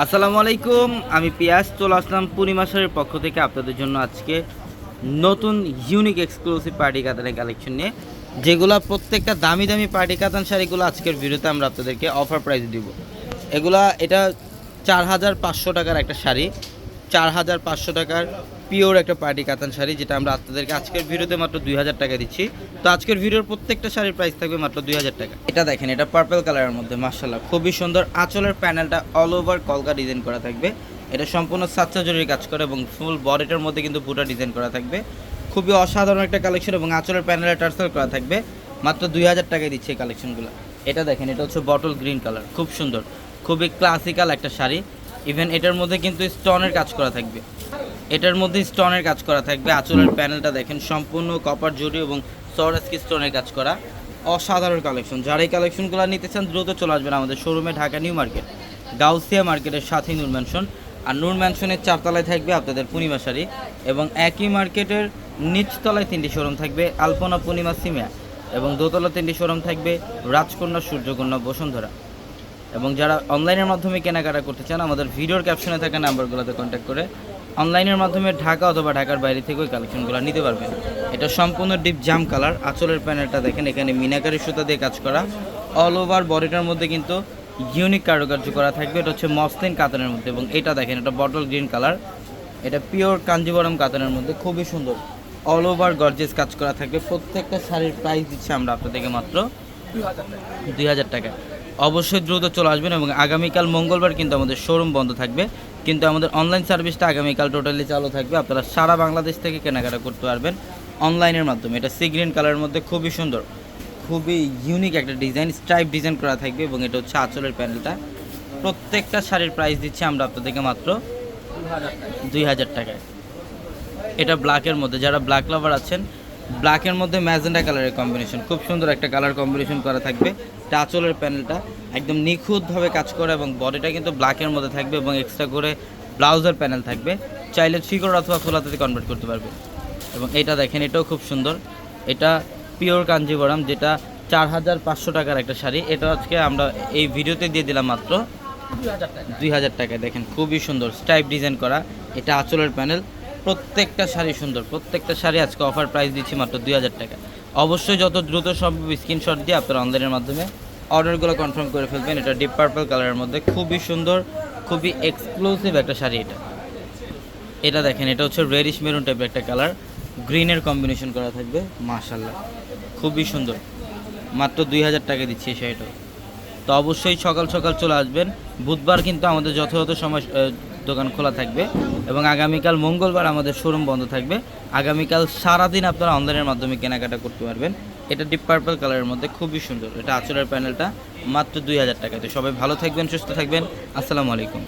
আসসালামু আলাইকুম, আমি পিয়াস চলে আসলাম পূর্ণিমা শাড়ির পক্ষ থেকে আপনাদের জন্য আজকে নতুন ইউনিক এক্সক্লুসিভ পার্টি কাতানের কালেকশন নিয়ে, যেগুলো প্রত্যেকটা দামি দামি পার্টি কাতান শাড়িগুলো আজকের ভিডিওতে আমরা আপনাদেরকে অফার প্রাইস দিব। এটা 4,500 টাকার একটা শাড়ি, 4,500 টাকার পিওর একটা পার্টি কাতান শাড়ি, যেটা আমরা আপনাদেরকে আজকের ভিডিওতে মাত্র 2,000 টাকা দিচ্ছি। তো আজকের ভিডিওর প্রত্যেকটা শাড়ির প্রাইস থাকবে মাত্র 2,000 টাকা। এটা দেখেন, এটা পার্পল কালারের মধ্যে মাশাআল্লাহ খুবই সুন্দর। আঁচলের প্যানেলটা অল ওভার কলকা ডিজাইন করা থাকবে। এটা সম্পূর্ণ সাচ্চা জরির কাজ করে এবং ফুল বডিটার মধ্যে কিন্তু বুটা ডিজাইন করা থাকবে। খুবই অসাধারণ একটা কালেকশন এবং আঁচলের প্যানেলে টার্সেল করা থাকবে। মাত্র 2,000 টাকায় দিচ্ছে এই কালেকশনগুলো। এটা দেখেন, এটা হচ্ছে বটল গ্রিন কালার, খুব সুন্দর, খুবই ক্লাসিক্যাল একটা শাড়ি। ইভেন এটার মধ্যে কিন্তু স্টোনের কাজ করা থাকবে, আঁচলের প্যানেলটা দেখেন সম্পূর্ণ কপার জরি এবং সরস্কি স্টোনের কাজ করা, অসাধারণ কালেকশন। যারা এই কালেকশনগুলো নিতে চান দ্রুত চলে আসবেন আমাদের শোরুমে, ঢাকা নিউ মার্কেট, গাউসিয়া মার্কেটের সাথে নূর ম্যানশন। আর নূর ম্যানশনের 4 তলায় থাকবে আপনাদের পূর্ণিমা শাড়ি, এবং একই মার্কেটের নিচতলায় 3টি শোরুম থাকবে, আলপনা, পূর্ণিমা, সিমিয়া, এবং দোতলা 3টি শোরুম থাকবে, রাজকন্যা, সূর্যকন্যা, বসুন্ধরা। এবং যারা অনলাইনের মাধ্যমে কেনাকাটা করতে চান আমাদের ভিডিওর ক্যাপশনে থাকা নাম্বারগুলোতে কন্ট্যাক্ট করে অনলাইনের মাধ্যমে ঢাকা অথবা ঢাকার বাইরে থেকে ওই কালেকশনগুলো নিতে পারবেন। এটা সম্পূর্ণ ডিপ জাম কালার। আঁচলের প্যানেলটা দেখেন, এখানে মিনাকারি সুতা দিয়ে কাজ করা, অল ওভার বডিটার মধ্যে কিন্তু ইউনিক কারুকার্য করা থাকবে। এটা হচ্ছে মসলিন কাতানের মধ্যে, এবং এটা দেখেন, এটা বটল গ্রিন কালার, এটা পিওর কাঞ্জিবরম কাতানের মধ্যে, খুবই সুন্দর, অল ওভার গর্জিয়াস কাজ করা থাকবে। প্রত্যেকটা শাড়ির প্রাইস দিচ্ছে আমরা আপনাদেরকে মাত্র 2,000 টাকা। অবশ্যই দ্রুত চলে আসবেন, এবং আগামীকাল মঙ্গলবার কিন্তু আমাদের শোরুম বন্ধ থাকবে, কিন্তু আমাদের অনলাইন সার্ভিসটা আগামীকাল টোটালি চালু থাকবে। আপনারা সারা বাংলাদেশ থেকে কেনাকাটা করতে পারবেন অনলাইনের মাধ্যমে। এটা সি গ্রিন কালারের মধ্যে খুবই সুন্দর, খুবই ইউনিক একটা ডিজাইন, স্ট্রাইপ ডিজাইন করা থাকবে, এবং এটা হচ্ছে আঁচলের প্যানেলটা। প্রত্যেকটা শাড়ির প্রাইস দিচ্ছি আমরা আপনাদেরকে মাত্র 2,000 টাকায়। এটা ব্ল্যাকের মধ্যে, যারা ব্ল্যাক লাভার আছেন, ব্ল্যাকের মধ্যে ম্যাজেন্ডা কালারের কম্বিনেশন, খুব সুন্দর একটা কালার কম্বিনেশন করা থাকবে। এটা আঁচলের প্যানেলটা একদম নিখুঁতভাবে কাজ করা, এবং বডিটা কিন্তু ব্ল্যাকের মধ্যে থাকবে, এবং এক্সট্রা করে ব্লাউজের প্যানেল থাকবে, চাইলে থ্রিকোয়ার্টার অথবা ফুলাতে কনভার্ট করতে পারবে। এবং এটা দেখেন, এটাও খুব সুন্দর, এটা পিওর কাঞ্জিবরম, যেটা 4,500 টাকার একটা শাড়ি। এটা আজকে আমরা এই ভিডিওতে দিয়ে দিলাম মাত্র 2,000 টাকায়। দেখেন খুবই সুন্দর স্ট্রাইপ ডিজাইন করা, এটা আঁচলের প্যানেল। প্রত্যেকটা শাড়ি সুন্দর, প্রত্যেকটা শাড়ি আজকে অফার প্রাইস দিচ্ছি মাত্র 2,000 টাকা। অবশ্যই যত দ্রুত সম্ভব স্ক্রিনশট দিয়ে আপনারা অনলাইনের মাধ্যমে অর্ডারগুলো কনফার্ম করে ফেলবেন। এটা ডিপ পার্পল কালারের মধ্যে খুবই সুন্দর, খুবই এক্সক্লুসিভ একটা শাড়ি। এটা দেখেন, এটা হচ্ছে রেডিশ মেরুন টাইপের একটা কালার, গ্রিনের কম্বিনেশন করা থাকবে, মাশাআল্লাহ খুবই সুন্দর। মাত্র 2,000 টাকা দিচ্ছি এই শাড়িটা। তো অবশ্যই সকাল সকাল চলে আসবেন। বুধবার কিন্তু আমাদের যথাযথ সময় দোকান খোলা থাকবে, এবং আগামীকাল মঙ্গলবার আমাদের শোরুম বন্ধ থাকবে। আগামীকাল সারাদিন আপনারা অনলাইনের মাধ্যমে কেনাকাটা করতে পারবেন। এটা ডিপ পার্পল কালারের মধ্যে খুবই সুন্দর, এটা আঁচলের প্যানেলটা, মাত্র 2,000 টাকাতে। সবাই ভালো থাকবেন, সুস্থ থাকবেন, আসসালামু আলাইকুম।